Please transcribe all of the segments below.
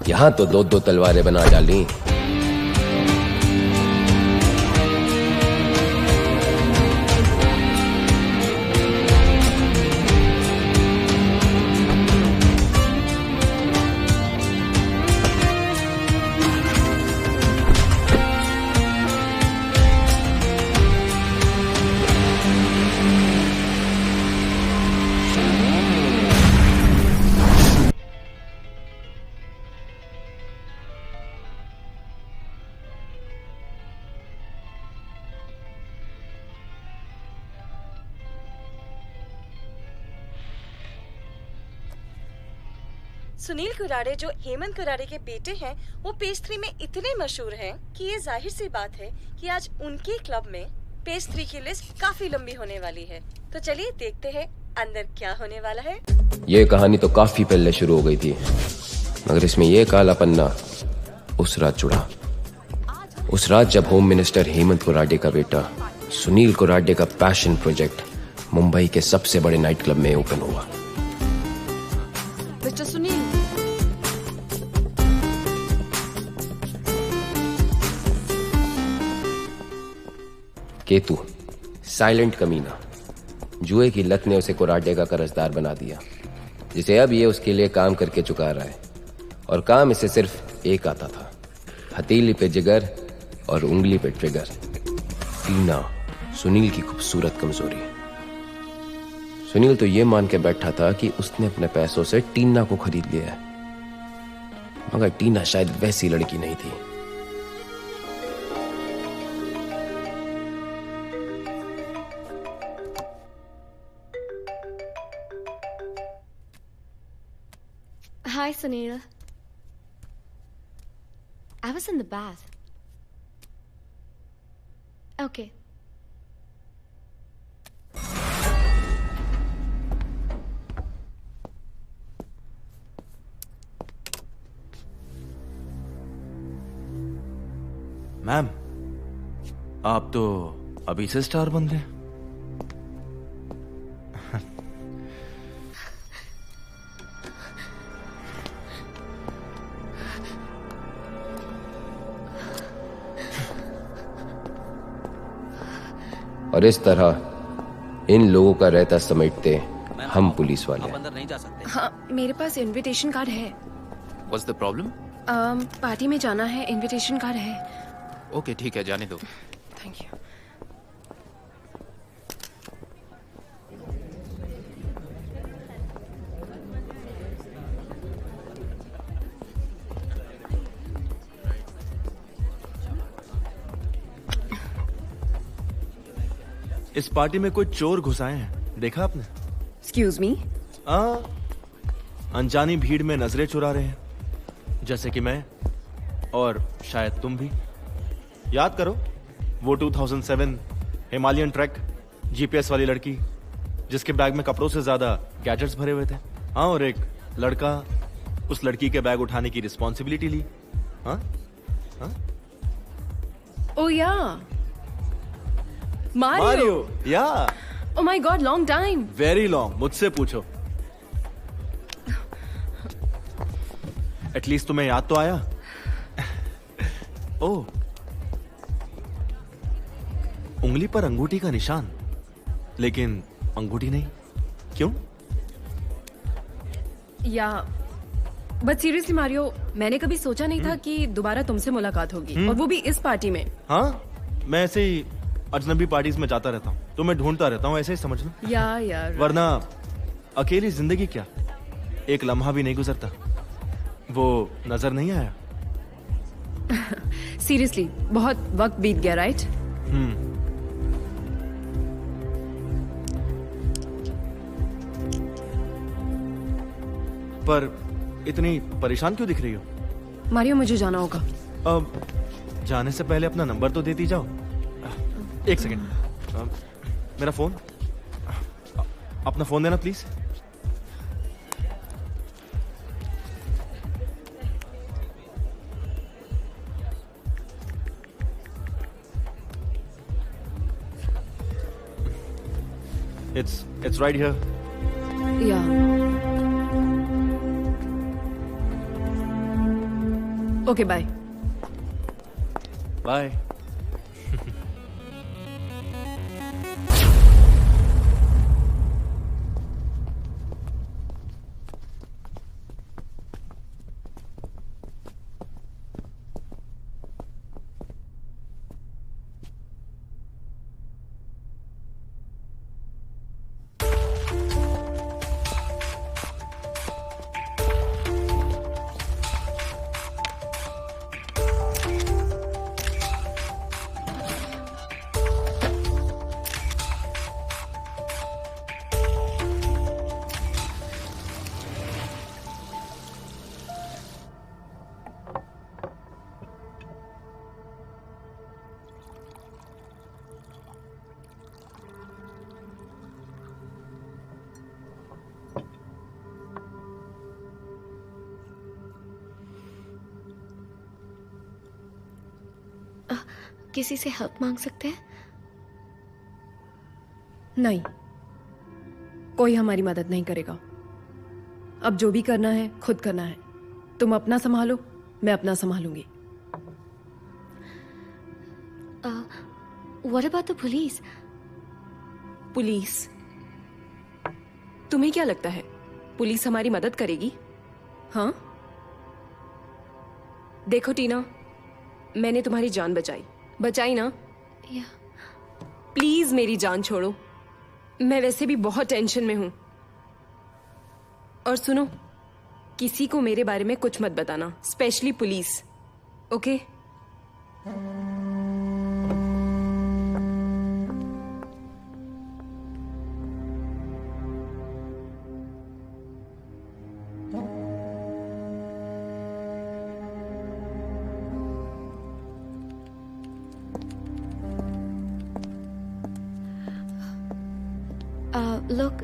यहाँ तो दो दो तलवारें बना डाली। सुनील कुराडे जो हेमंत कुराडे के बेटे हैं, वो पेज 3 में इतने मशहूर हैं कि ये जाहिर सी बात है कि आज उनके क्लब में पेज 3 की लिस्ट काफी लंबी होने वाली है। तो चलिए देखते हैं अंदर क्या होने वाला है। ये कहानी तो काफी पहले शुरू हो गई थी, मगर इसमें ये काला पन्ना उस रात जुड़ा। उस रात जब होम मिनिस्टर हेमंत कुराडे का बेटा सुनील कुराडे का पैशन प्रोजेक्ट मुंबई के सबसे बड़े नाइट क्लब में ओपन हुआ। मिस्टर सुनील, केतु साइलेंट कमीना, जुए की लत ने उसे कुराडे का कर्जदार बना दिया, जिसे अब ये उसके लिए काम करके चुका रहा है। और काम इसे सिर्फ एक आता था, हथेली पे जिगर और उंगली पे ट्रिगर। टीना सुनील की खूबसूरत कमजोरी। सुनील तो ये मान के बैठा था कि उसने अपने पैसों से टीना को खरीद लिया है, मगर टीना शायद वैसी लड़की नहीं थी। Hi, Sunil. I was in the bath. Okay. Ma'am, आप तो अभी से स्टार बन गए। और इस तरह इन लोगों का रहता समेटते हम पुलिस वाले अंदर नहीं जा सकते। हाँ, मेरे पास इनविटेशन कार्ड है। What's the problem? पार्टी में जाना है, इनविटेशन कार्ड है। ओके ठीक है, जाने दो। Thank you. इस पार्टी में कोई चोर घुसाए हैं, देखा आपने? Excuse me? अनजानी भीड़ में नजरें चुरा रहे हैं, जैसे कि मैं और शायद तुम भी। याद करो वो 2007 हिमालयन ट्रैक जीपीएस वाली लड़की, जिसके बैग में कपड़ों से ज्यादा गैजेट्स भरे हुए थे। हाँ, और एक लड़का उस लड़की के बैग उठाने की रिस्पॉन्सिबिलिटी ली। हाँ हाँ, Oh yeah. Mario. मारियो, या Oh my God, long time. Very long. मुझसे पूछो। एटलीस्ट तुम्हें याद तो आया। ओह, उंगली पर अंगूठी का निशान, लेकिन अंगूठी नहीं, क्यों? बट सीरियसली मारियो, मैंने कभी सोचा नहीं था कि दोबारा तुमसे मुलाकात होगी, और वो भी इस पार्टी में। हाँ, मैं ऐसे ही अजनबी पार्टीज में जाता रहता हूँ, तो मैं ढूंढता रहता हूँ, ऐसे ही समझ लो। यार वरना अकेली जिंदगी क्या, एक लम्हा भी नहीं गुजरता। वो नजर नहीं आया? सीरियसली बहुत वक्त बीत गया, राइट? पर इतनी परेशान क्यों दिख रही हो? मारियो, मुझे जाना होगा। अब जाने से पहले अपना नंबर तो देती जाओ। एक सेकेंड, मेरा फोन, अपना फोन देना please. It's right here. Okay bye. Bye. किसी से हेल्प मांग सकते हैं? नहीं, कोई हमारी मदद नहीं करेगा। अब जो भी करना है खुद करना है। तुम अपना संभालो, मैं अपना संभालूंगी। What about the police? Police? तुम्हें क्या लगता है पुलिस हमारी मदद करेगी? हाँ? देखो टीना, मैंने तुम्हारी जान बचाई ना? Yeah. प्लीज मेरी जान छोड़ो। मैं वैसे भी बहुत टेंशन में हूं। और सुनो, किसी को मेरे बारे में कुछ मत बताना, specially police. Okay? Look.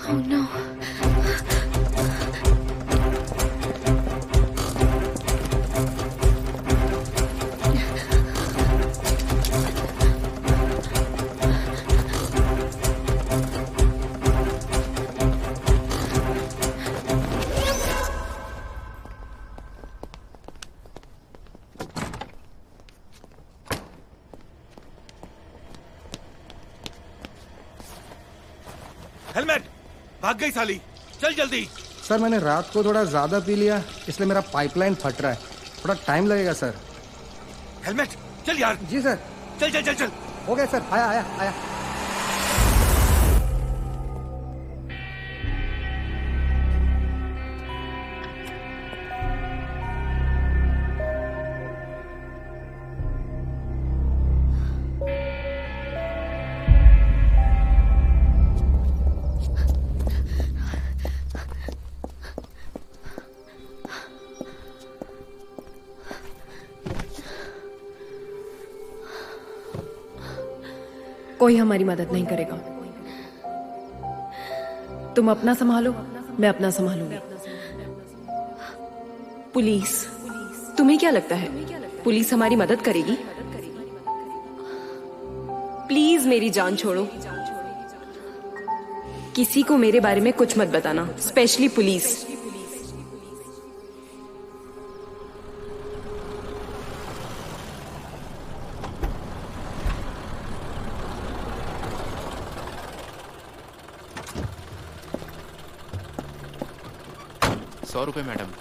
Oh no. Helmet! भाग गई साली। चल जल्दी। सर मैंने रात को थोड़ा ज्यादा पी लिया, इसलिए मेरा पाइपलाइन फट रहा है। थोड़ा टाइम लगेगा सर। हेलमेट! चल यार। जी सर। चल चल चल चल। हो गया सर, आया आया आया। कोई हमारी मदद नहीं करेगा। तुम अपना संभालो, मैं अपना संभालूंगी। पुलिस? तुम्हें क्या लगता है पुलिस हमारी मदद करेगी? प्लीज प्लीज मेरी जान छोड़ो। किसी को मेरे बारे में कुछ मत बताना, specially police. ₹100 madam.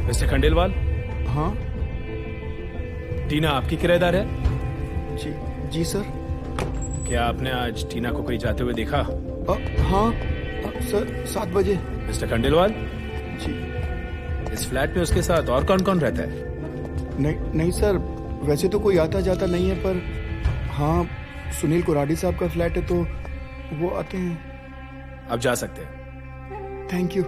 Mister Khandelwal, हाँ टीना आपकी किराएदार है? जी जी सर। क्या आपने आज टीना को कहीं जाते हुए देखा? हाँ सर, 7 बजे। मिस्टर खंडेलवाल, जी। इस फ्लैट में उसके साथ और कौन कौन रहता है? नहीं सर, वैसे तो कोई आता जाता नहीं है, पर हाँ सुनील कुराडी साहब का फ्लैट है तो वो आते हैं। अब जा सकते हैं। Thank you.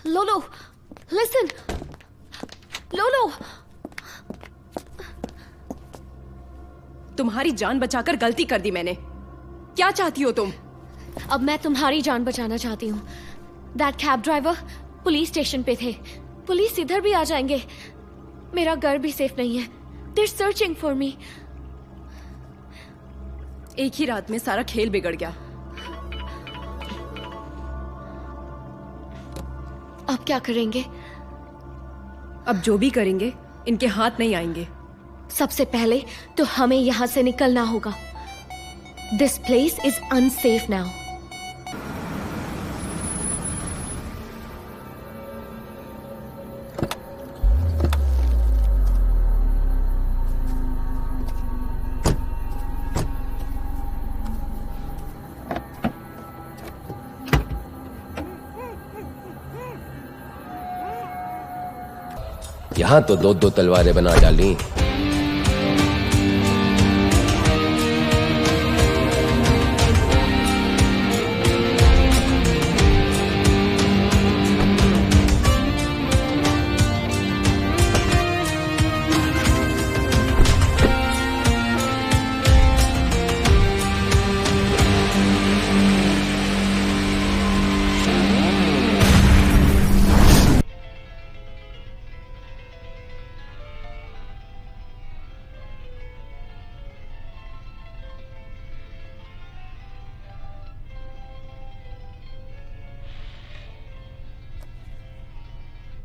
लोलो, listen, लोलो। तुम्हारी जान बचाकर गलती कर दी मैंने। क्या चाहती हो तुम? अब मैं तुम्हारी जान बचाना चाहती हूँ। That cab driver police station पे थे। पुलिस इधर भी आ जाएंगे। मेरा घर भी सेफ नहीं है। They're searching for me. एक ही रात में सारा खेल बिगड़ गया। अब क्या करेंगे? अब जो भी करेंगे इनके हाथ नहीं आएंगे। सबसे पहले तो हमें यहां से निकलना होगा। This place is unsafe now. यहां तो 2-2 तलवारें बना डाली।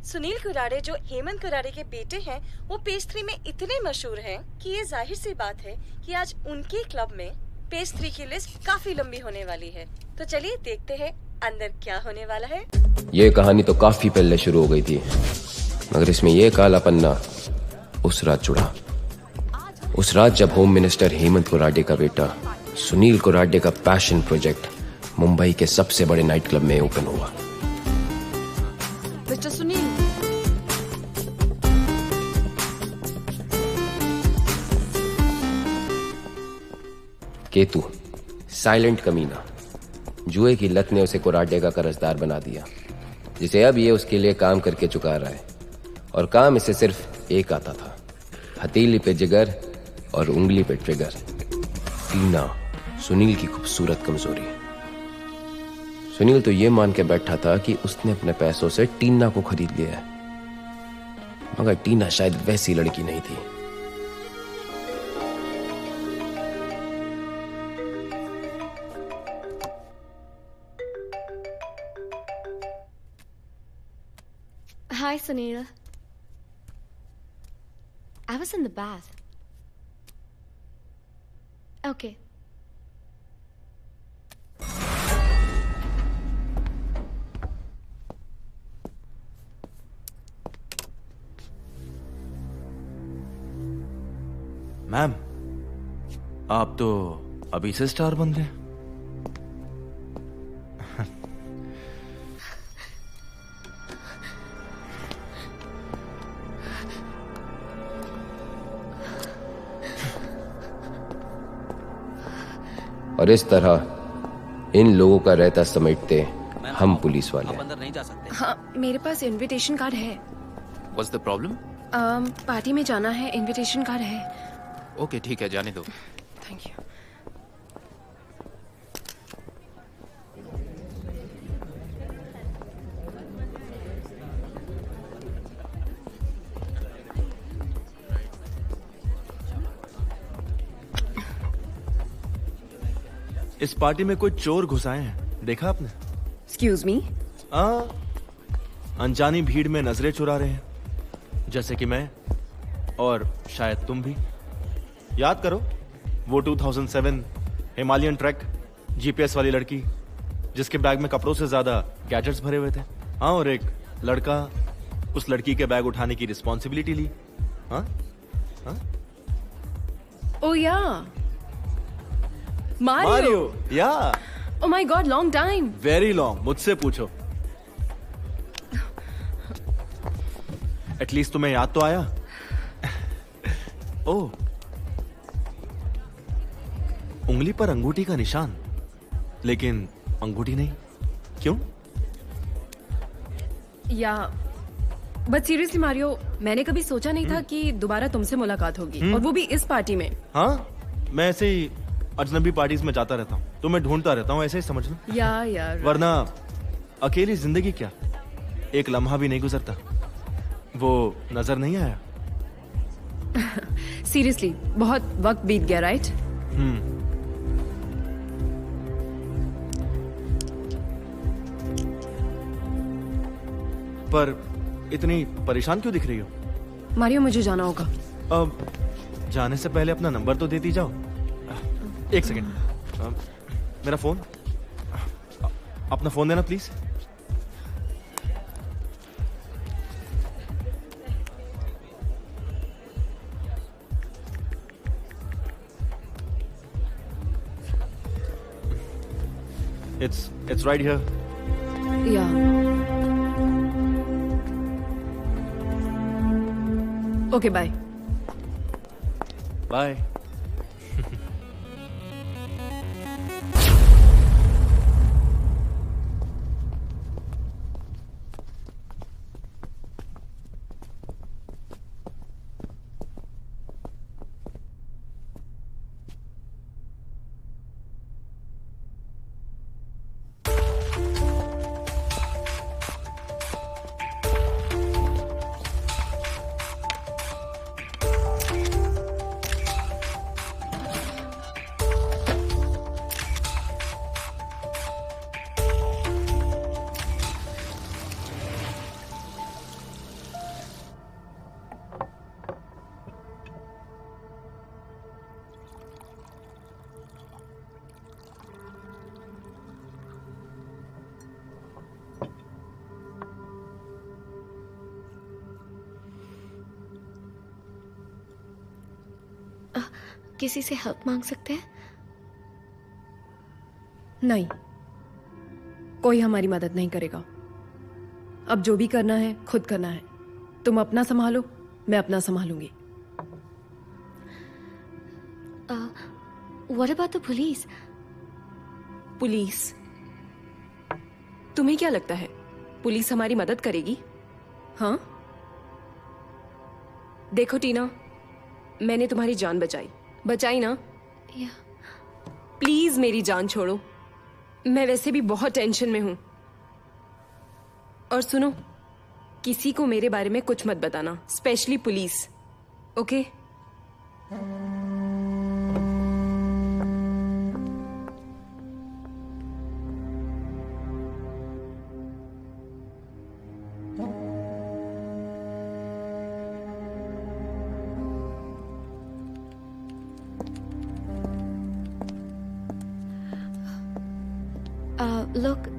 सुनील कुराडे जो हेमंत कुराडे के बेटे हैं, वो पेज 3 में इतने मशहूर हैं कि ये जाहिर सी बात है कि आज उनके क्लब में पेज 3 की लिस्ट काफी लंबी होने वाली है। तो चलिए देखते हैं अंदर क्या होने वाला है। ये कहानी तो काफी पहले शुरू हो गई थी। मगर इसमें यह काला पन्ना उस रात जुड़ा। उस रात जब होम मिनिस्टर हेमंत कुराडे का बेटा सुनील कुराडे का पैशन प्रोजेक्ट मुंबई के सबसे बड़े नाइट क्लब में ओपन हुआ। मिस्टर सुनील, केतु साइलेंट कमीना, जुए की लत ने उसे कुराडे का कर्जदार बना दिया, जिसे अब ये उसके लिए काम करके चुका रहा है। और काम इसे सिर्फ एक आता था, हथेली पे जिगर और उंगली पे ट्रिगर। टीना सुनील की खूबसूरत कमजोरी। सुनील तो ये मान के बैठा था कि उसने अपने पैसों से टीना को खरीद लिया है, मगर टीना शायद वैसी लड़की नहीं थी। Hi, Sunil. I was in the bath. Okay. Ma'am, आप तो अभी से स्टार बन गए। और इस तरह इन लोगों का रहता समेटते हम पुलिस वाले। अंदर नहीं जा सकते। हाँ, मेरे पास इनविटेशन कार्ड है। What's the problem? पार्टी में जाना है, इनविटेशन कार्ड है। ओके ठीक है, जाने दो। Thank you. इस पार्टी में कोई चोर घुसाए हैं, देखा आपने? Excuse me. अनजानी भीड़ में नजरें चुरा रहे हैं, जैसे कि मैं और शायद तुम भी। याद करो वो 2007 हिमालयन ट्रैक जीपीएस वाली लड़की, जिसके बैग में कपड़ों से ज्यादा गैजेट्स भरे हुए थे। हाँ, और एक लड़का उस लड़की के बैग उठाने की रिस्पॉन्सिबिलिटी ली। हाँ हाँ, ओ या मारियो। या oh my God, long time. Very long, मुझसे पूछो। एटलीस्ट तुम्हें याद तो आया। ओह, उंगली पर अंगूठी का निशान, लेकिन अंगूठी नहीं, क्यों? या बट सीरियसली मारियो, मैंने कभी सोचा नहीं था कि दोबारा तुमसे मुलाकात होगी, और वो भी इस पार्टी में। हाँ, मैं ऐसे ही अजनबी पार्टीज में जाता रहता हूँ, तो मैं ढूंढता रहता हूँ, ऐसे ही समझ लो। या यार, वरना अकेली जिंदगी क्या, एक लम्हा भी नहीं गुजरता। वो नजर नहीं आया? सीरियसली बहुत वक्त बीत गया, राइट? पर इतनी परेशान क्यों दिख रही हो? मारियो, मुझे जाना होगा। अब जाने से पहले अपना नंबर तो देती जाओ। एक सेकेंड, मेरा फोन, अपना फोन देना प्लीज। It's right here. या ओके, बाय। Bye. किसी से हेल्प मांग सकते हैं? नहीं, कोई हमारी मदद नहीं करेगा। अब जो भी करना है खुद करना है। तुम अपना संभालो, मैं अपना संभालूंगी। What about the police? Police? तुम्हें क्या लगता है पुलिस हमारी मदद करेगी? हाँ, देखो टीना, मैंने तुम्हारी जान बचाई ना? Yeah. प्लीज मेरी जान छोड़ो, मैं वैसे भी बहुत टेंशन में हूं। और सुनो, किसी को मेरे बारे में कुछ मत बताना, specially police, okay? Look.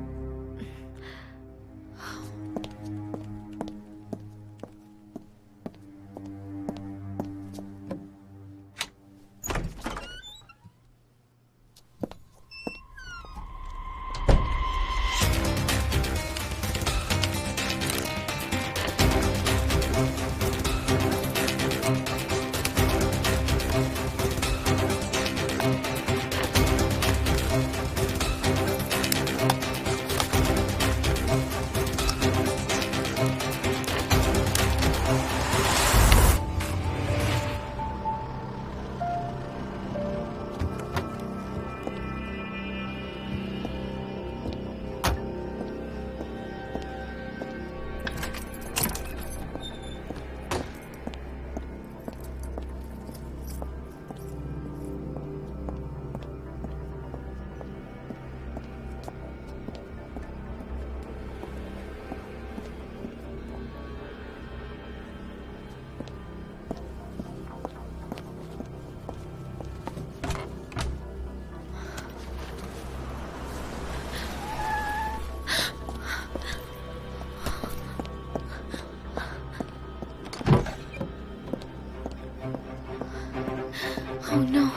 Oh no.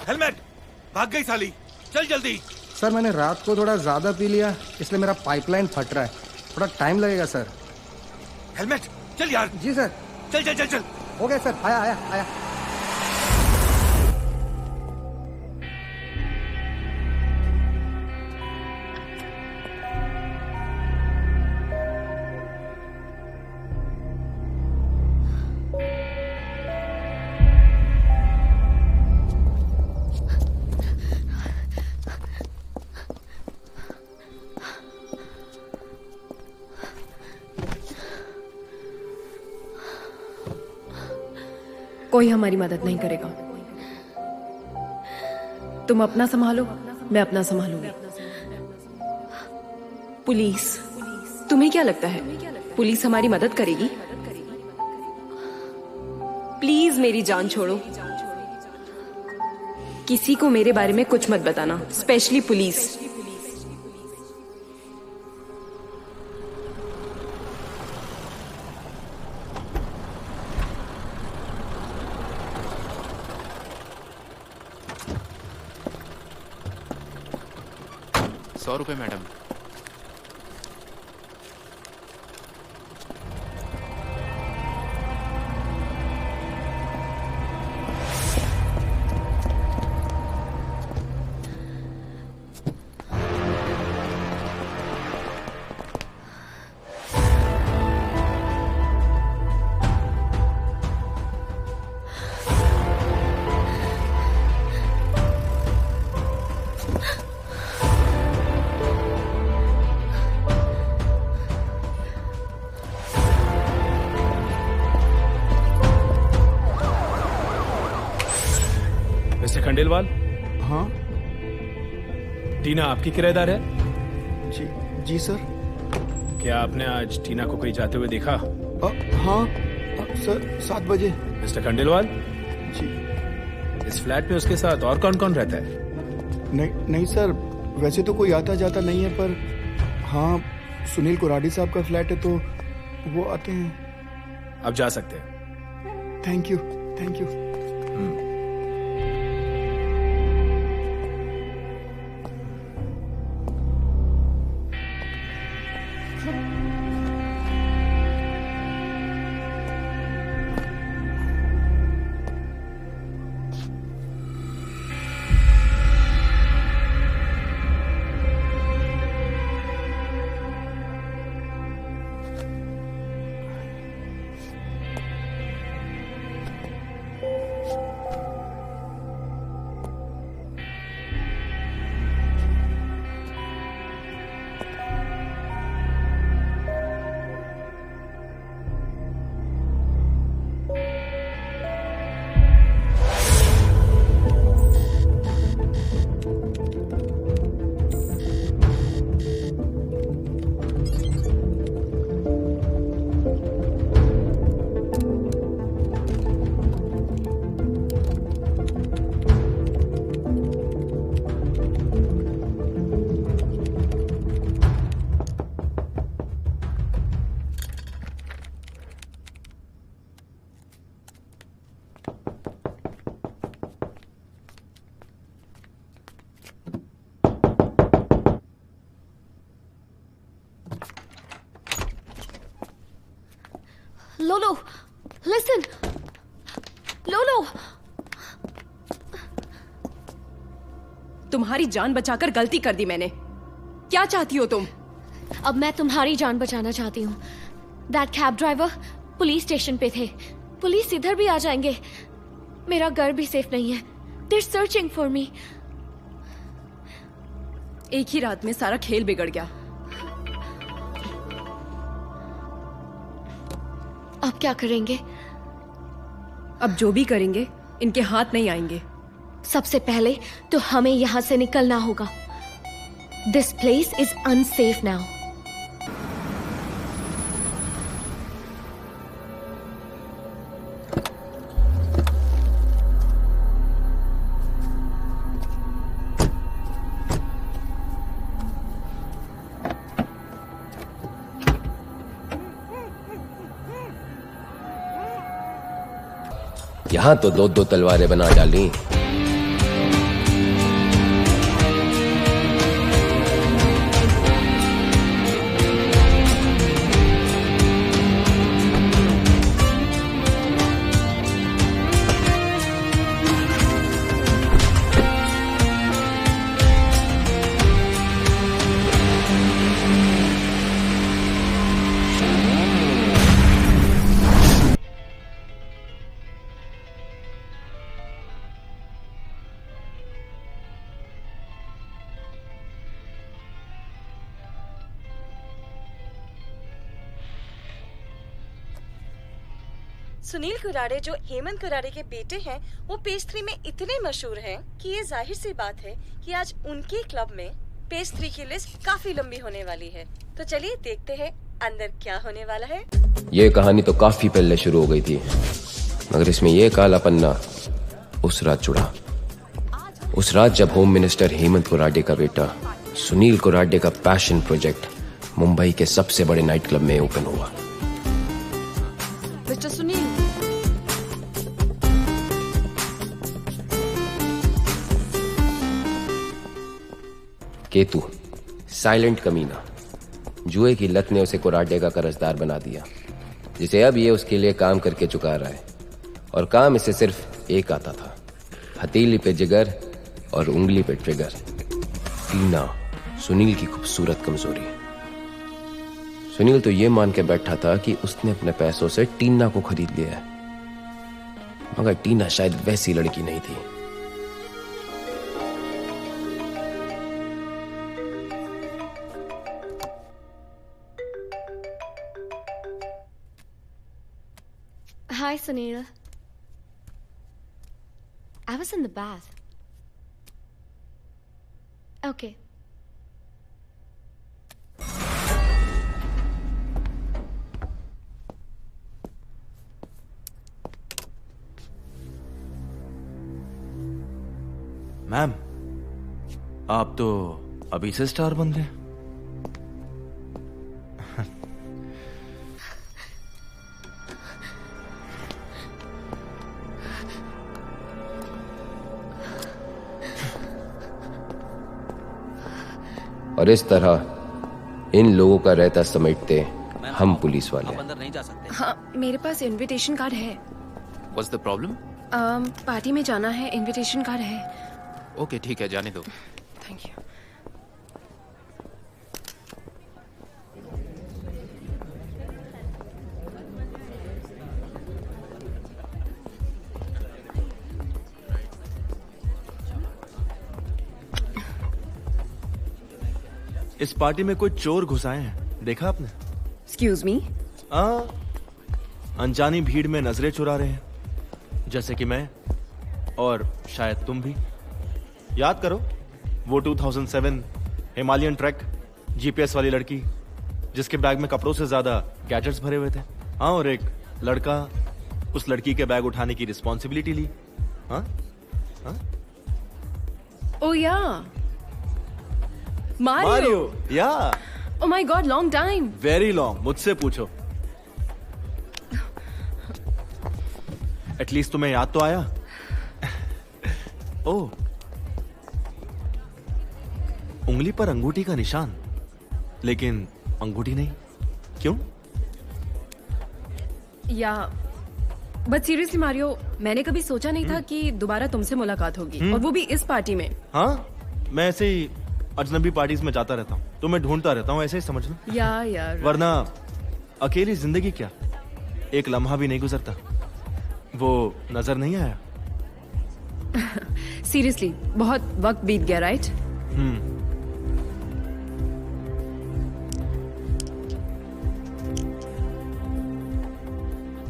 Helmet! भाग गई साली। चल जल्दी। सर मैंने रात को थोड़ा ज़्यादा पी लिया, इसलिए मेरा पाइपलाइन फट रहा है, थोड़ा टाइम लगेगा सर। हेलमेट! चल यार। जी सर। चल चल चल चल। हो गया सर, आया आया आया। कोई हमारी मदद नहीं करेगा। तुम अपना संभालो, मैं अपना संभालूंगी। पुलिस? तुम्हें क्या लगता है पुलिस हमारी मदद करेगी? प्लीज मेरी जान छोड़ो, किसी को मेरे बारे में कुछ मत बताना, specially police. ₹100 madam. Mister Khandelwal, हाँ टीना आपकी किराएदार है? जी जी सर। क्या आपने आज टीना को कहीं जाते हुए देखा? हाँ सर 7 बजे। मिस्टर खंडेलवाल, जी। इस फ्लैट में उसके साथ और कौन कौन रहता है? नहीं सर, वैसे तो कोई आता जाता नहीं है, पर हाँ सुनील कोराडी साहब का फ्लैट है तो वो आते हैं। अब जा सकते हैं। Thank you. लोलो, listen. लोलो, तुम्हारी जान बचाकर गलती कर दी मैंने। क्या चाहती हो तुम? अब मैं तुम्हारी जान बचाना चाहती हूँ। That cab driver police station पे थे। पुलिस इधर भी आ जाएंगे। मेरा घर भी सेफ नहीं है। They're searching for me. एक ही रात में सारा खेल बिगड़ गया। अब क्या करेंगे? अब जो भी करेंगे इनके हाथ नहीं आएंगे। सबसे पहले तो हमें यहाँ से निकलना होगा। This place is unsafe now. यहां तो 2-2 तलवारें बना डाली। सुनील कुराडे जो हेमंत कुराडे के बेटे हैं वो पेज 3 में इतने मशहूर हैं कि ये जाहिर सी बात है कि आज उनके क्लब में पेज 3 की लिस्ट काफी लंबी होने वाली है। तो चलिए देखते हैं अंदर क्या होने वाला है। ये कहानी तो काफी पहले शुरू हो गई थी, मगर इसमें ये काला पन्ना उस रात जुड़ा। उस रात जब होम मिनिस्टर हेमंत कुराडे का बेटा सुनील कुराडे का पैशन प्रोजेक्ट मुंबई के सबसे बड़े नाइट क्लब में ओपन हुआ। मिस्टर सुनील, केतु साइलेंट कमीना, जुए की लत ने उसे कुराडे का कर्जदार बना दिया, जिसे अब ये उसके लिए काम करके चुका रहा है। और काम इसे सिर्फ एक आता था, हथेली पे जिगर और उंगली पे ट्रिगर। टीना सुनील की खूबसूरत कमजोरी। सुनील तो ये मान के बैठा था कि उसने अपने पैसों से टीना को खरीद लिया है, मगर टीना शायद वैसी लड़की नहीं थी। Hi, Sunil. I was in the bath. Okay. Ma'am, आप तो अभी से स्टार बन गए। और इस तरह इन लोगों का रहता समेटते हम पुलिस वाले। अंदर नहीं जा सकते। हाँ, मेरे पास इनविटेशन कार्ड है। What's the problem? पार्टी में जाना है, इनविटेशन कार्ड है। ओके ठीक है, जाने दो। Thank you. इस पार्टी में कोई चोर घुसाए हैं, देखा आपने? Excuse me. अनजानी भीड़ में नजरें चुरा रहे हैं, जैसे कि मैं और शायद तुम भी। याद करो वो 2007 हिमालयन ट्रैक जीपीएस वाली लड़की, जिसके बैग में कपड़ों से ज्यादा गैजेट्स भरे हुए थे। हाँ, और एक लड़का उस लड़की के बैग उठाने की रिस्पॉन्सिबिलिटी ली। हाँ हाँ, ओ या मारियो। या oh my God, long time. Very long. मुझसे पूछो। एटलीस्ट तुम्हें याद तो आया। ओह, उंगली पर अंगूठी का निशान, लेकिन अंगूठी नहीं, क्यों? या बट सीरियसली मारियो, मैंने कभी सोचा नहीं था कि दोबारा तुमसे मुलाकात होगी, और वो भी इस पार्टी में। हाँ, मैं ऐसे ही अजनबी पार्टीज में जाता रहता हूँ, तो मैं ढूंढता रहता हूँ, ऐसे ही समझ लो। या यार, वरना अकेली जिंदगी क्या, एक लम्हा भी नहीं गुजरता। वो नजर नहीं आया? सीरियसली बहुत वक्त बीत गया, राइट?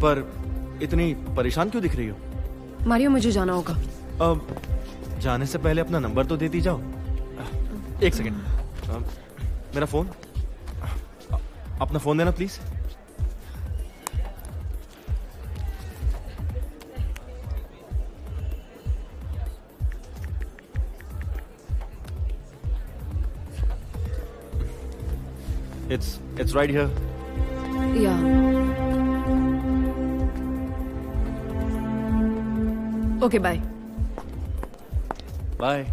पर इतनी परेशान क्यों दिख रही हो? मारियो, मुझे जाना होगा। अब जाने से पहले अपना नंबर तो देती जाओ। एक सेकेंड, मेरा फोन, अपना फोन देना प्लीज। It's right here. या ओके, बाय। Bye.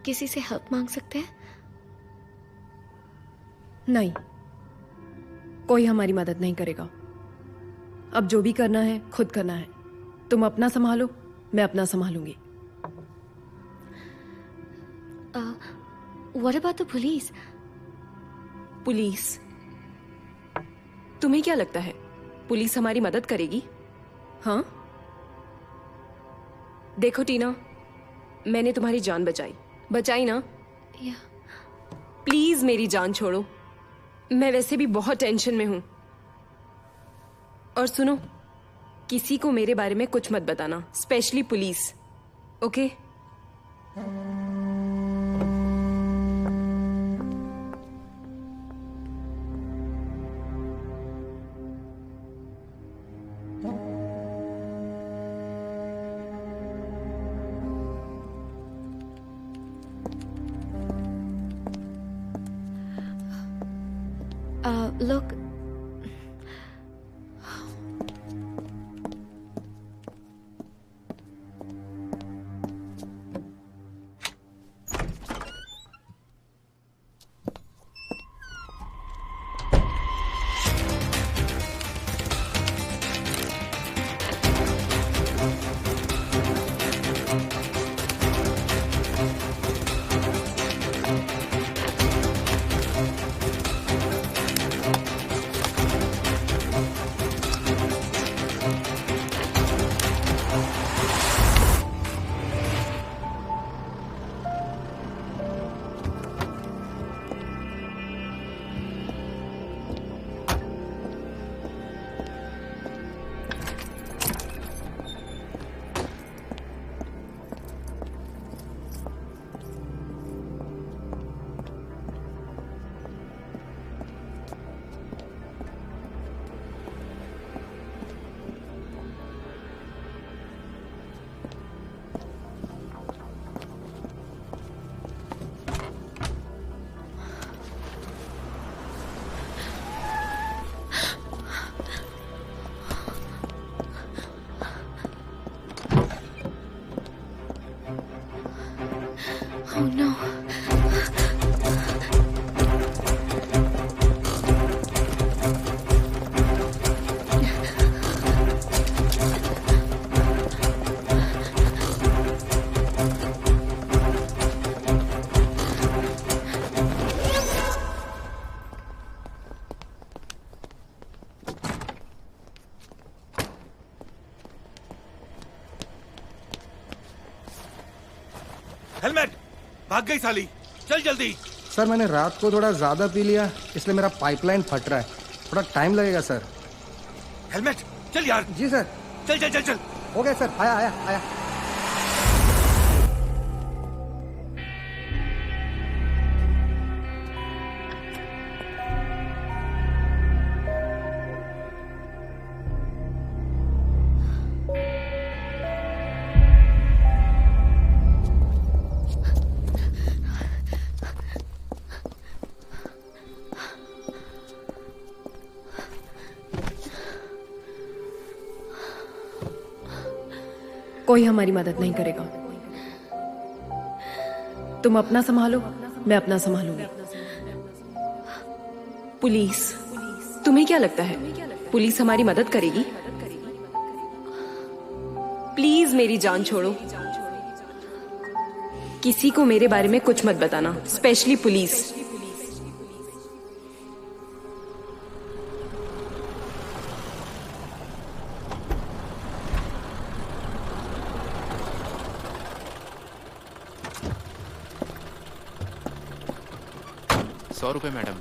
किसी से हेल्प मांग सकते हैं? नहीं, कोई हमारी मदद नहीं करेगा। अब जो भी करना है खुद करना है। तुम अपना संभालो, मैं अपना संभालूंगी। What about the police? Police? तुम्हें क्या लगता है पुलिस हमारी मदद करेगी? हाँ, देखो टीना, मैंने तुम्हारी जान बचाई ना? Yeah. प्लीज मेरी जान छोड़ो, मैं वैसे भी बहुत टेंशन में हूं। और सुनो, किसी को मेरे बारे में कुछ मत बताना, specially police, okay? Look. Oh no. Helmet! भाग गई साली। चल जल्दी। सर मैंने रात को थोड़ा ज़्यादा पी लिया, इसलिए मेरा पाइपलाइन फट रहा है। थोड़ा टाइम लगेगा सर। हेलमेट! चल यार। जी सर। चल चल चल चल। हो गया सर, आया आया आया। कोई हमारी मदद नहीं करेगा। तुम अपना संभालो, मैं अपना संभालूंगी। पुलिस, तुम्हें क्या लगता है पुलिस हमारी मदद करेगी? प्लीज मेरी जान छोड़ो। किसी को मेरे बारे में कुछ मत बताना, specially police. ₹100 madam.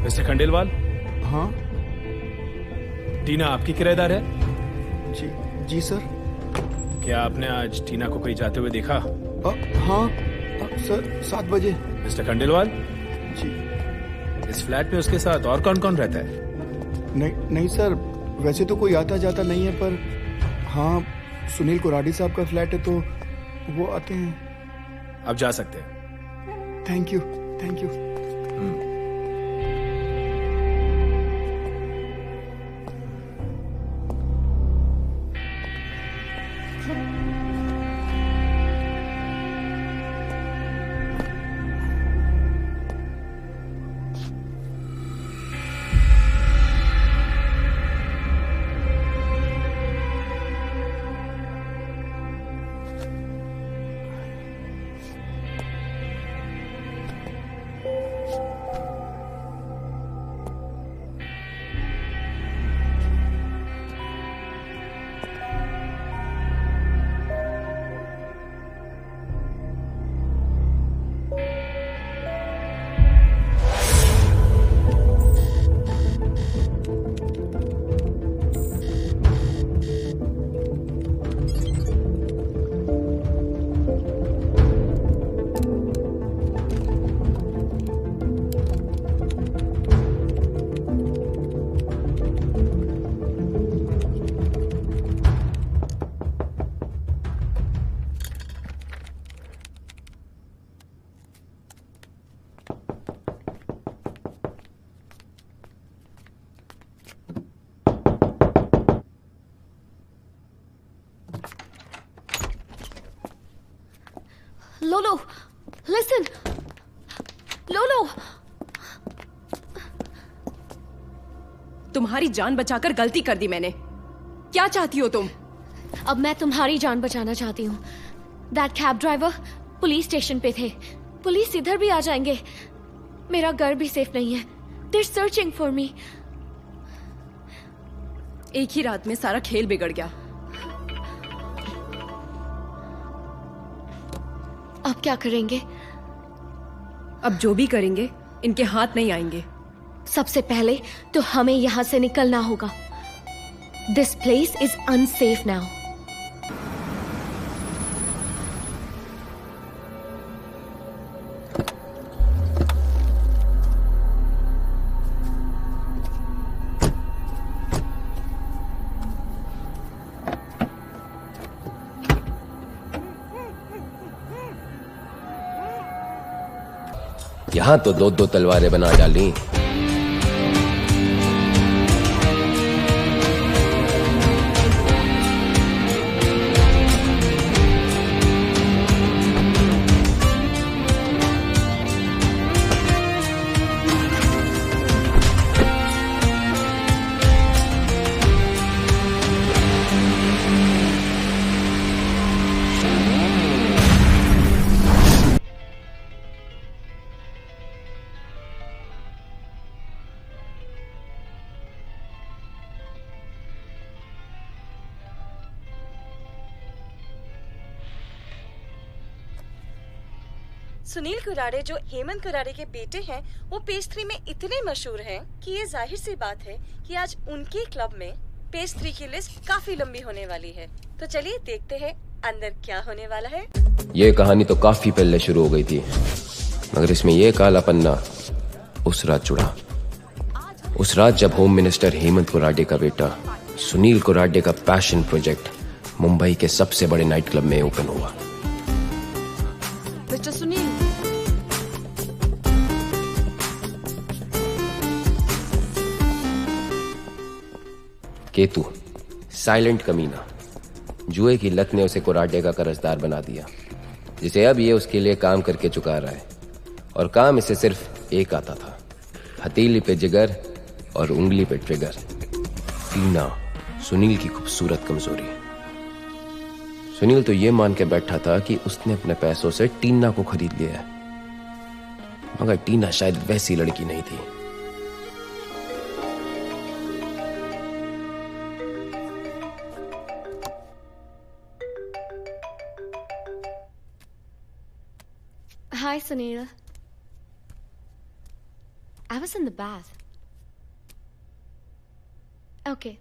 Mister Khandelwal, हाँ टीना आपकी किराएदार है? जी जी सर। क्या आपने आज टीना को कहीं जाते हुए देखा? हाँ सर, 7 बजे। मिस्टर खंडेलवाल जी। इस फ्लैट में उसके साथ और कौन कौन रहता है? नहीं सर, वैसे तो कोई आता जाता नहीं है, पर हाँ सुनील कोराडी साहब का फ्लैट है तो वो आते हैं। अब जा सकते हैं। Thank you thank you. लोलो, लिसन, लोलो। तुम्हारी जान बचाकर गलती कर दी मैंने। क्या चाहती हो तुम? अब मैं तुम्हारी जान बचाना चाहती हूँ। That cab driver police station पे थे। पुलिस इधर भी आ जाएंगे। मेरा घर भी सेफ नहीं है। They're searching for me. एक ही रात में सारा खेल बिगड़ गया। अब क्या करेंगे? अब जो भी करेंगे इनके हाथ नहीं आएंगे। सबसे पहले तो हमें यहां से निकलना होगा। This place is unsafe now. यहां तो दो दो तलवारें बना डाली। सुनील कुरारे जो हेमंत कुरारे के बेटे हैं वो पेज 3 में इतने मशहूर हैं कि ये जाहिर सी बात है कि आज उनके क्लब में पेज 3 की लिस्ट काफी लंबी होने वाली है। तो चलिए देखते हैं अंदर क्या होने वाला है। ये कहानी तो काफी पहले शुरू हो गई थी, मगर इसमें ये काला पन्ना उस रात जुड़ा। उस रात जब होम मिनिस्टर हेमंत कुरारे का बेटा सुनील कुरारे का पैशन प्रोजेक्ट मुंबई के सबसे बड़े नाइट क्लब में ओपन हुआ। मिस्टर सुनील, केतु साइलेंट कमीना, जुए की लत ने उसे कुरारे का कर्जदार बना दिया, जिसे अब ये उसके लिए काम करके चुका रहा है। और काम इसे सिर्फ एक आता था, हथेली पे जिगर और उंगली पे ट्रिगर। टीना सुनील की खूबसूरत कमजोरी। सुनील तो ये मान के बैठा था कि उसने अपने पैसों से टीना को खरीद लिया है, मगर टीना शायद वैसी लड़की नहीं थी। Hi, Sunil. I was in the bath. Okay.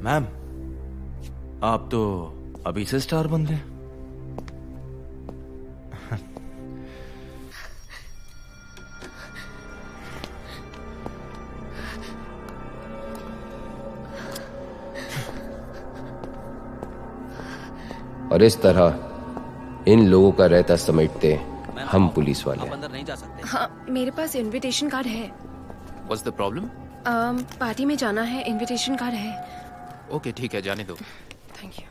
Ma'am, आप तो अभी से स्टार बन गए। और इस तरह इन लोगों का रहता समेटते हम पुलिस वाले। अंदर नहीं जा सकते। हाँ, मेरे पास इनविटेशन कार्ड है। What's the problem? पार्टी में जाना है, इनविटेशन कार्ड है। ओके ठीक है, जाने दो। Thank you.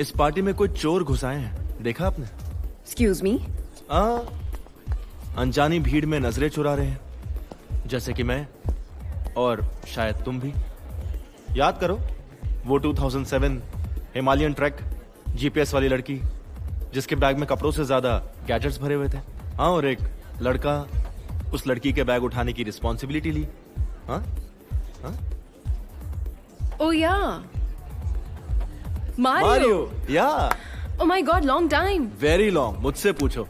इस पार्टी में कोई चोर घुसाए हैं, देखा आपने? Excuse me. अनजानी भीड़ में नजरें चुरा रहे हैं, जैसे कि मैं और शायद तुम भी। याद करो वो 2007 हिमालयन ट्रैक जीपीएस वाली लड़की, जिसके बैग में कपड़ों से ज्यादा गैजेट्स भरे हुए थे। हाँ, और एक लड़का उस लड़की के बैग उठाने की रिस्पॉन्सिबिलिटी ली। हाँ हाँ, ओ या मारियो। या oh my God, long time. Very long, मुझसे पूछो।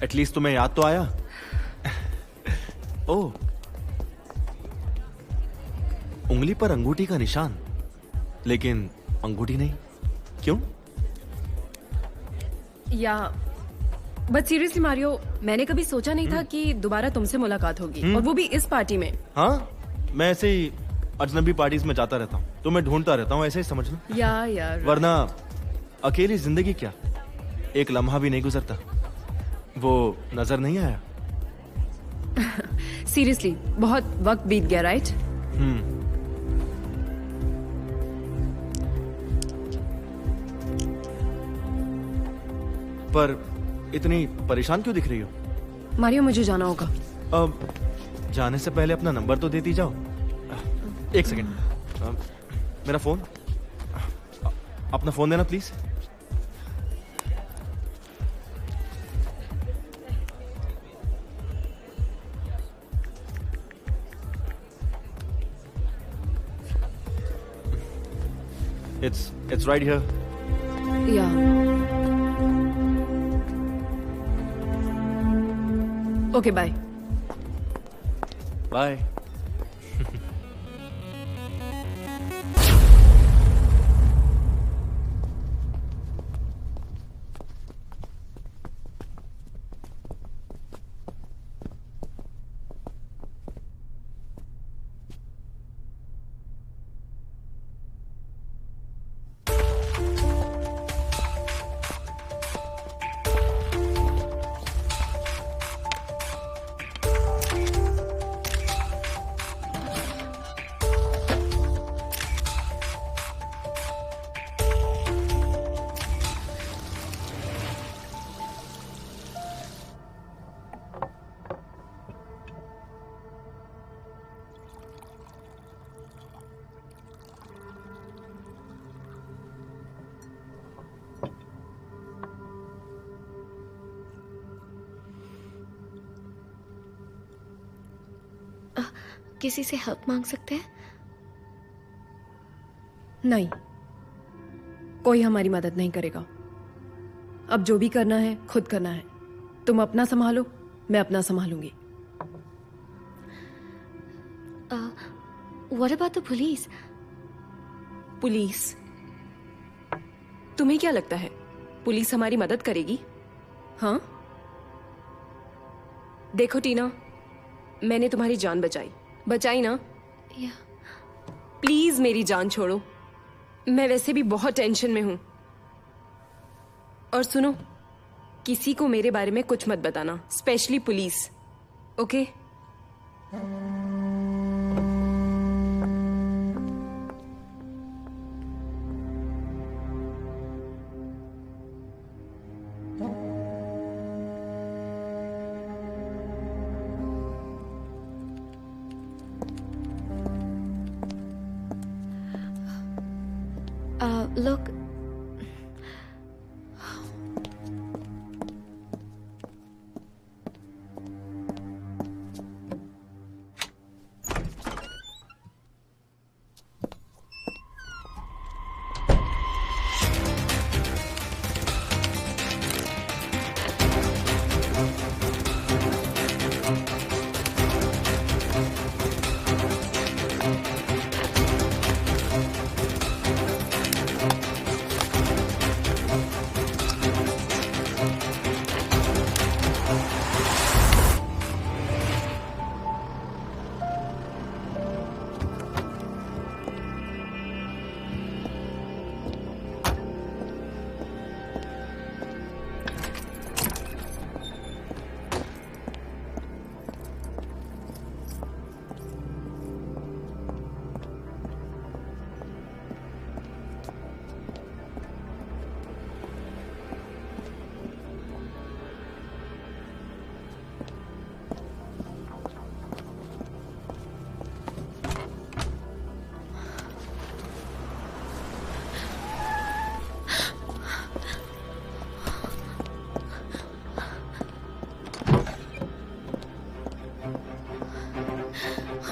एटलीस्ट तुम्हें याद तो आया। ओह, उंगली पर अंगूठी का निशान, लेकिन अंगूठी नहीं, क्यों? या बट सीरियसली मारियो, मैंने कभी सोचा नहीं था कि दोबारा तुमसे मुलाकात होगी, और वो भी इस पार्टी में। हाँ, मैं ऐसे ही अजनबी पार्टीज में जाता रहता हूँ, तो मैं ढूंढता रहता हूँ, ऐसे ही समझ लो। यार वरना अकेली जिंदगी क्या, एक लम्हा भी नहीं गुजरता। वो नजर नहीं आया? सीरियसली बहुत वक्त बीत गया, राइट? पर इतनी परेशान क्यों दिख रही हो? मारियो, मुझे जाना होगा। अब जाने से पहले अपना नंबर तो देती जाओ। एक सेकंड, मेरा फोन, अपना फोन देना please. It's right here. Yeah. Okay, bye. Bye. किसी से हेल्प मांग सकते हैं? नहीं, कोई हमारी मदद नहीं करेगा। अब जो भी करना है खुद करना है। तुम अपना संभालो, मैं अपना संभालूंगी। What about the police? Police? तुम्हें क्या लगता है पुलिस हमारी मदद करेगी? हाँ, देखो टीना, मैंने तुम्हारी जान बचाई ना? प्लीज मेरी जान छोड़ो, मैं वैसे भी बहुत टेंशन में हूं। और सुनो, किसी को मेरे बारे में कुछ मत बताना, specially police, okay? Look,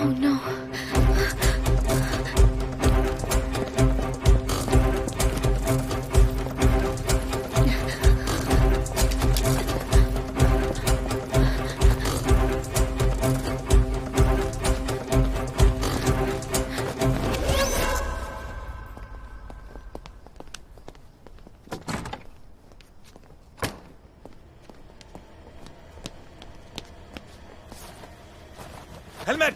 oh no. Helmet!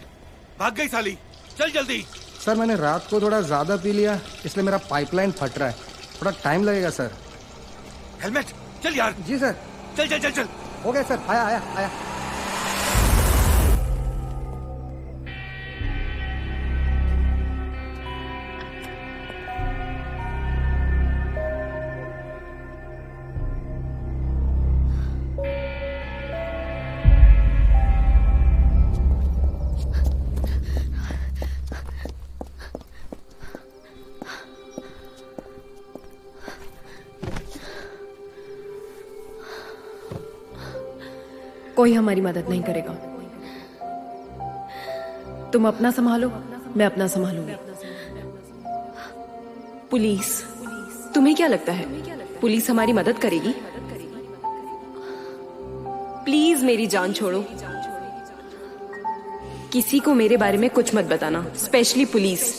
भाग गई साली। चल जल्दी। सर मैंने रात को थोड़ा ज़्यादा पी लिया, इसलिए मेरा पाइपलाइन फट रहा है, थोड़ा टाइम लगेगा सर। हेलमेट! चल यार। जी सर। चल चल चल चल। हो गया सर, आया आया आया। कोई हमारी मदद नहीं करेगा। तुम अपना संभालो, मैं अपना संभालूंगी। पुलिस, तुम्हें क्या लगता है पुलिस हमारी मदद करेगी? प्लीज मेरी जान छोड़ो। किसी को मेरे बारे में कुछ मत बताना, specially police.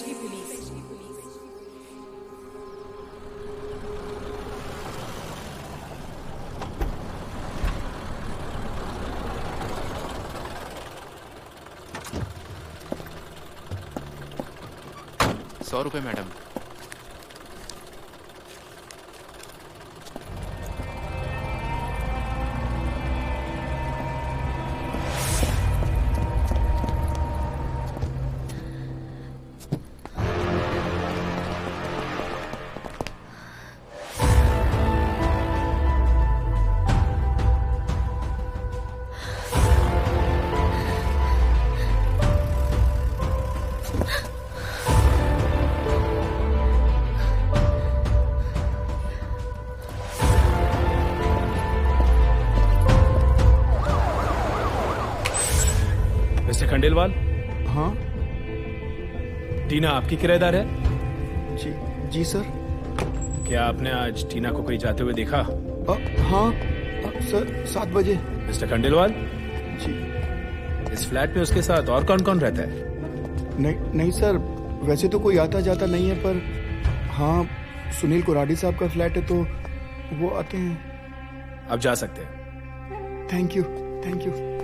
₹100 madam. Mister Khandelwal, हाँ टीना आपकी किराएदार है? जी जी सर। क्या आपने आज टीना को कहीं जाते हुए देखा? हाँ सर, 7 बजे। मिस्टर खंडेलवाल जी। इस फ्लैट में उसके साथ और कौन कौन रहता है? नहीं सर, वैसे तो कोई आता जाता नहीं है, पर हाँ सुनील कुराडी साहब का फ्लैट है तो वो आते हैं। अब जा सकते हैं। Thank you thank you.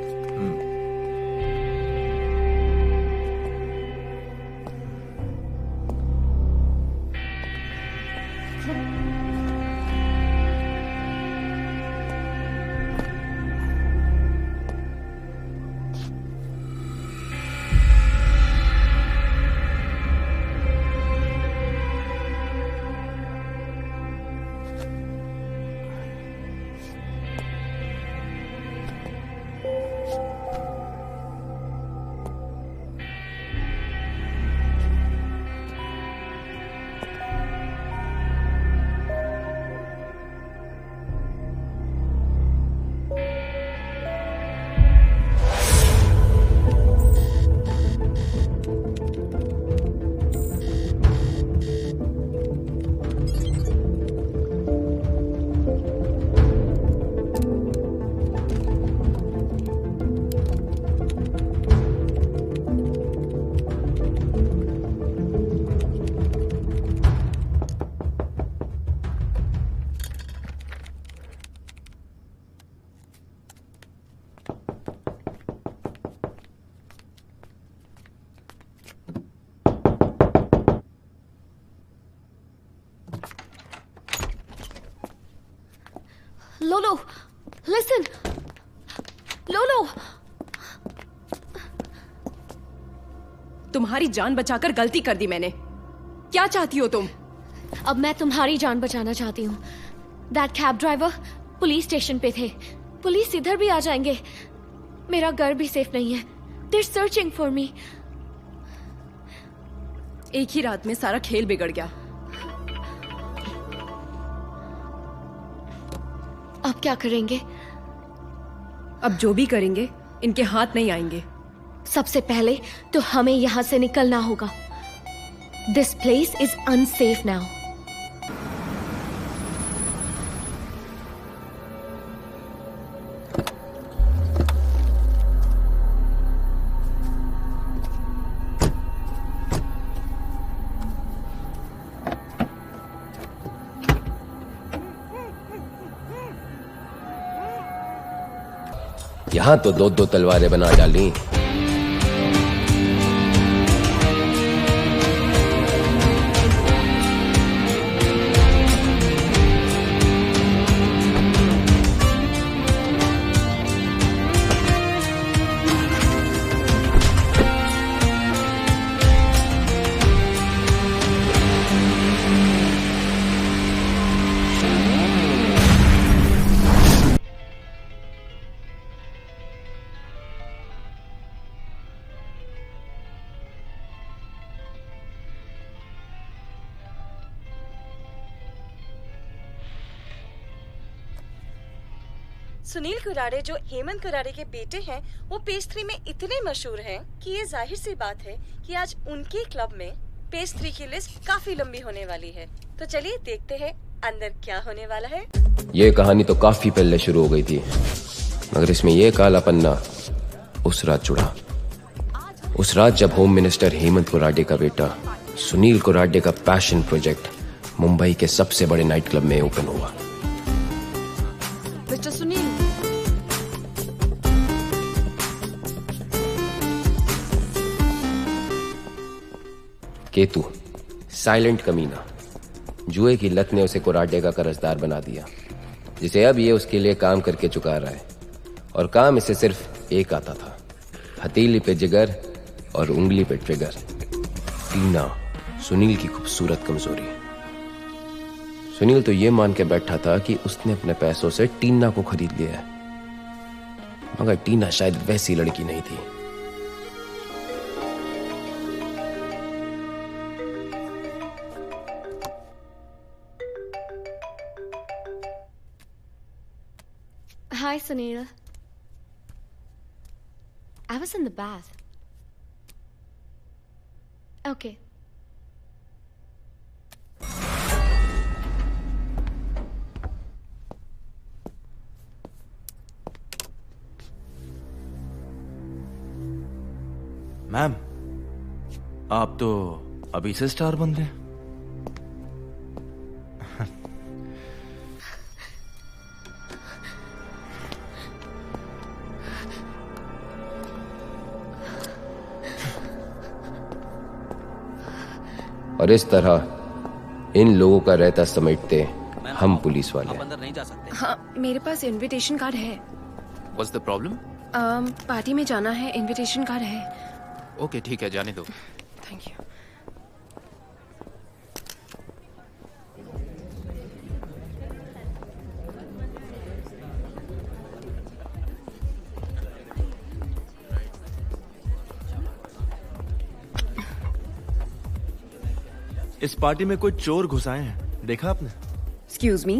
लोलो, listen! लोलो! तुम्हारी जान बचाकर गलती कर दी मैंने। क्या चाहती हो तुम? अब मैं तुम्हारी जान बचाना चाहती हूँ। That cab driver police station पे थे। पुलिस इधर भी आ जाएंगे। मेरा घर भी सेफ नहीं है। They're searching for me. एक ही रात में सारा खेल बिगड़ गया। अब क्या करेंगे? अब जो भी करेंगे इनके हाथ नहीं आएंगे। सबसे पहले तो हमें यहाँ से निकलना होगा। This place is unsafe now. यहां तो 2-2 तलवारें बना डाली। सुनील कुरारे जो हेमंत कुरारे के बेटे हैं वो पेज 3 में इतने मशहूर हैं कि ये जाहिर सी बात है कि आज उनके क्लब में पेज 3 की लिस्ट काफी लंबी होने वाली है। तो चलिए देखते हैं अंदर क्या होने वाला है। ये कहानी तो काफी पहले शुरू हो गई थी, मगर इसमें ये काला पन्ना उस रात जुड़ा। उस रात जब होम मिनिस्टर हेमंत कुरारे का बेटा सुनील कुरारे का पैशन प्रोजेक्ट मुंबई के सबसे बड़े नाइट क्लब में ओपन हुआ। मिस्टर सुनील, केतु साइलेंट कमीना, जुए की लत ने उसे कुरारे का कर्जदार बना दिया, जिसे अब ये उसके लिए काम करके चुका रहा है। और काम इसे सिर्फ एक आता था, हथेली पे जिगर और उंगली पे ट्रिगर। टीना सुनील की खूबसूरत कमजोरी। सुनील तो ये मान के बैठा था कि उसने अपने पैसों से टीना को खरीद लिया है, मगर टीना शायद वैसी लड़की नहीं थी। Hi, Sunil. I was in the bath. Okay. Ma'am, आप तो अभी से स्टार बन गए। और इस तरह इन लोगों का रहता समेटते हम पुलिस वाले। अंदर नहीं जा सकते। हाँ, मेरे पास इनविटेशन कार्ड है। What's the problem? पार्टी में जाना है, इनविटेशन कार्ड है। ओके ठीक है, जाने दो। Thank you. इस पार्टी में कोई चोर घुसाए हैं, देखा आपने? Excuse me.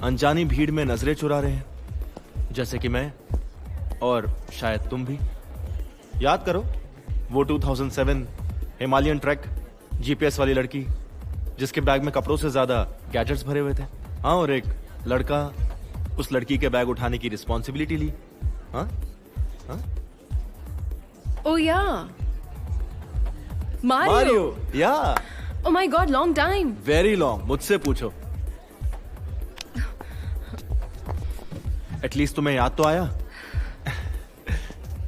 अनजानी भीड़ में नजरें चुरा रहे हैं, जैसे कि मैं और शायद तुम भी। याद करो वो 2007 हिमालयन ट्रैक जीपीएस वाली लड़की, जिसके बैग में कपड़ों से ज्यादा गैजेट्स भरे हुए थे। हाँ, और एक लड़का उस लड़की के बैग उठाने की रिस्पॉन्सिबिलिटी ली। हाँ हाँ, ओ या मारियो। या oh my God, long time. Very long, मुझसे पूछो। एटलीस्ट तुम्हें याद तो आया।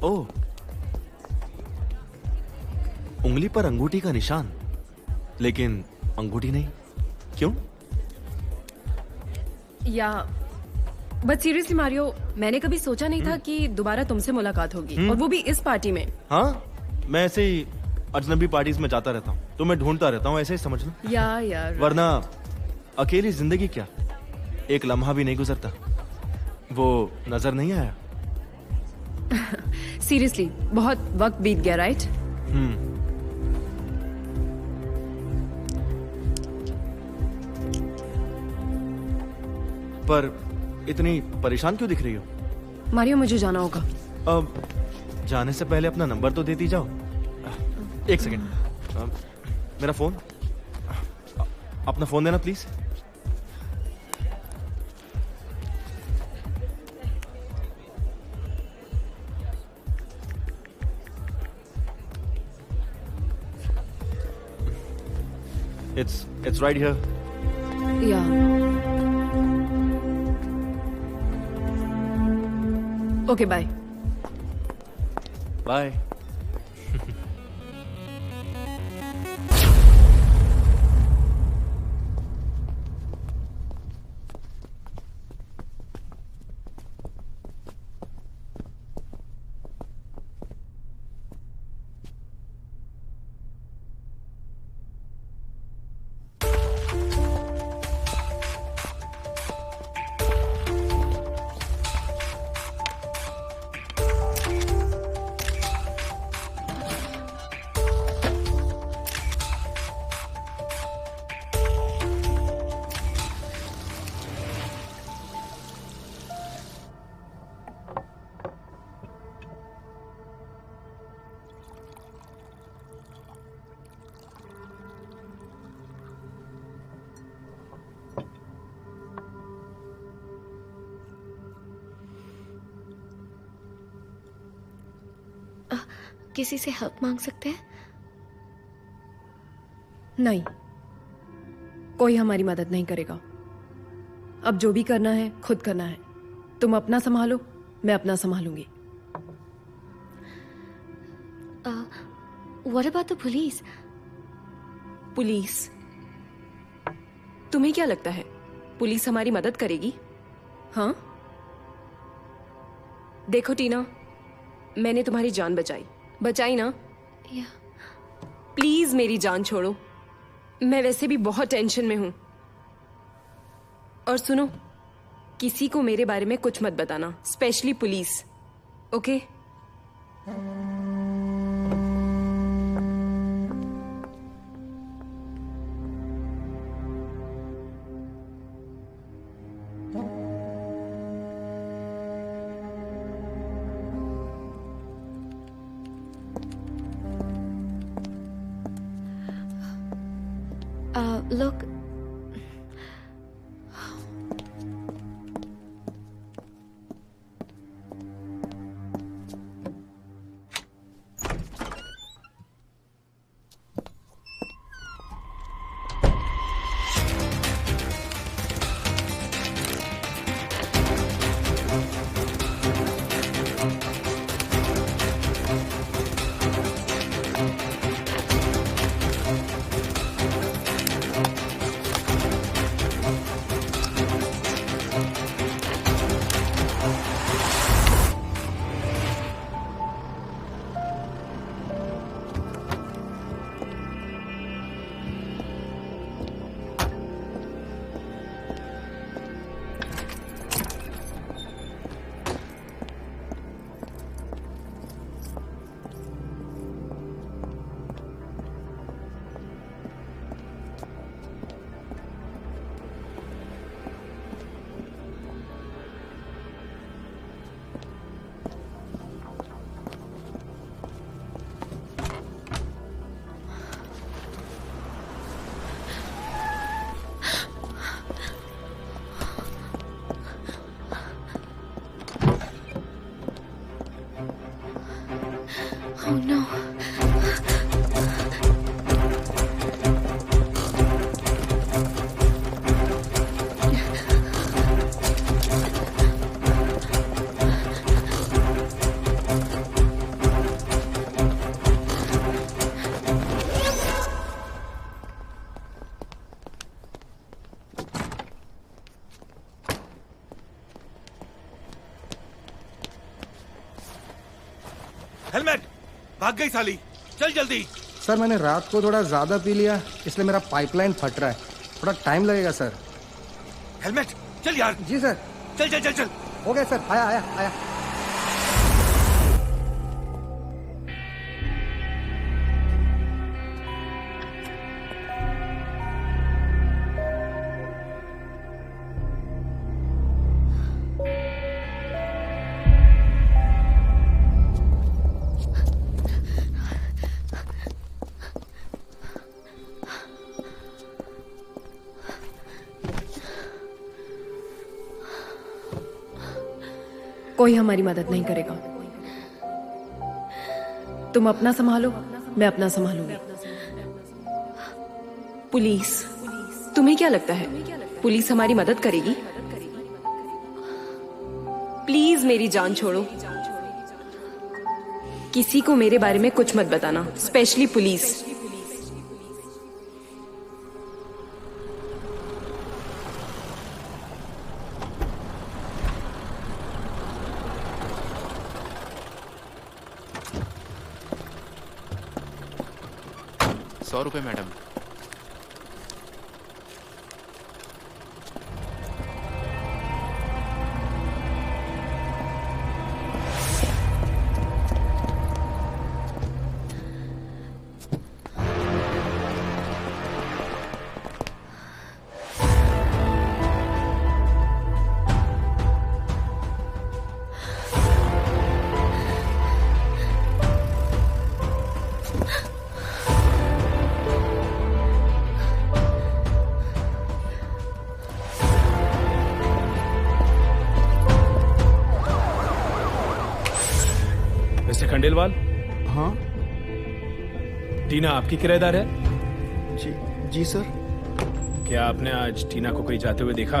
ओह, उंगली पर अंगूठी का निशान, लेकिन अंगूठी नहीं, क्यों? या बट सीरियसली मारियो, मैंने कभी सोचा नहीं था कि दोबारा तुमसे मुलाकात होगी, और वो भी इस पार्टी में। हाँ, मैं ऐसे ही अजनबी पार्टीज में जाता रहता हूँ, तो मैं ढूंढता रहता हूँ, ऐसे ही समझ लो। यार वरना अकेली जिंदगी क्या, एक लम्हा भी नहीं गुजरता। वो नजर नहीं आया? सीरियसली बहुत वक्त बीत गया, राइट? पर इतनी परेशान क्यों दिख रही हो? मारियो, मुझे जाना होगा। अब जाने से पहले अपना नंबर तो देती जाओ। एक सेकंड, मेरा फोन, अपना फोन देना please. It's right here. Yeah. Okay, bye. Bye. किसी से हेल्प मांग सकते हैं? नहीं, कोई हमारी मदद नहीं करेगा। अब जो भी करना है खुद करना है। तुम अपना संभालो, मैं अपना संभालूंगी। What about the police? Police? तुम्हें क्या लगता है पुलिस हमारी मदद करेगी? हाँ? देखो टीना, मैंने तुम्हारी जान बचाई ना? Yeah. प्लीज मेरी जान छोड़ो। मैं वैसे भी बहुत टेंशन में हूं। और सुनो, किसी को मेरे बारे में कुछ मत बताना, specially police. Okay? Look. Oh no. Helmet! भाग गई साली। चल जल्दी। सर मैंने रात को थोड़ा ज्यादा पी लिया, इसलिए मेरा पाइपलाइन फट रहा है। थोड़ा टाइम लगेगा सर। हेलमेट! चल यार। जी सर। चल चल चल चल। हो गया सर, आया आया आया। कोई हमारी मदद नहीं करेगा। तुम अपना संभालो, मैं अपना संभालूंगी। पुलिस? तुम्हें क्या लगता है पुलिस हमारी मदद करेगी? प्लीज मेरी जान छोड़ो। किसी को मेरे बारे में कुछ मत बताना, specially police. ₹100 madam. Mister Khandelwal, हाँ टीना आपकी किराएदार है? जी जी सर। क्या आपने आज टीना को कहीं जाते हुए देखा?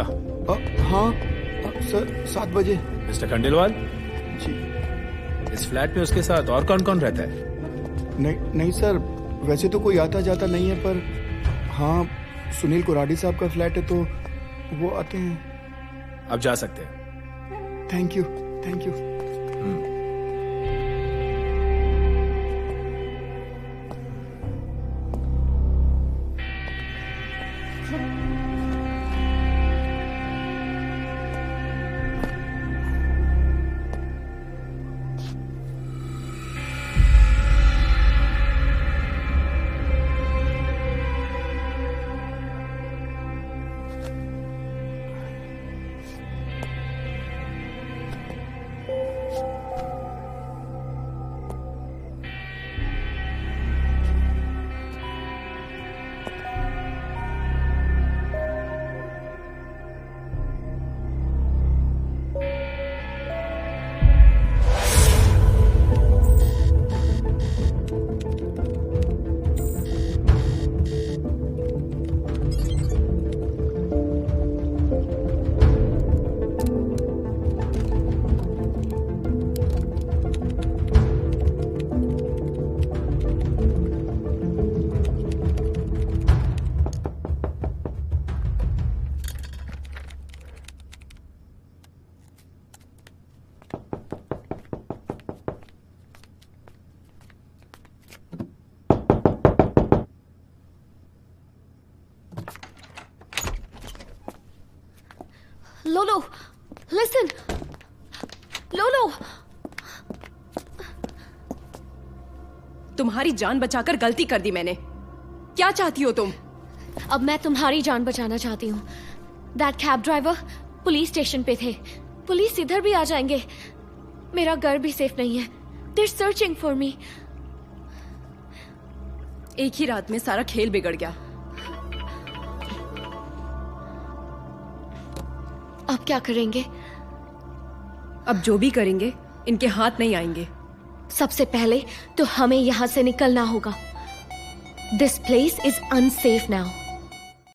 हाँ सर, 7 बजे। मिस्टर खंडेलवाल, जी। इस फ्लैट में उसके साथ और कौन कौन रहता है? नहीं सर, वैसे तो कोई आता जाता नहीं है, पर हाँ, सुनील कुराडी साहब का फ्लैट है तो वो आते हैं। अब जा सकते हैं। Thank you, thank you. लोलो, listen, लोलो। तुम्हारी जान बचाकर गलती कर दी मैंने। क्या चाहती हो तुम? अब मैं तुम्हारी जान बचाना चाहती हूँ। That cab driver police station पे थे। पुलिस इधर भी आ जाएंगे। मेरा घर भी सेफ नहीं है। They're searching for me. एक ही रात में सारा खेल बिगड़ गया। अब क्या करेंगे? अब जो भी करेंगे इनके हाथ नहीं आएंगे। सबसे पहले तो हमें यहाँ से निकलना होगा। This place is unsafe now.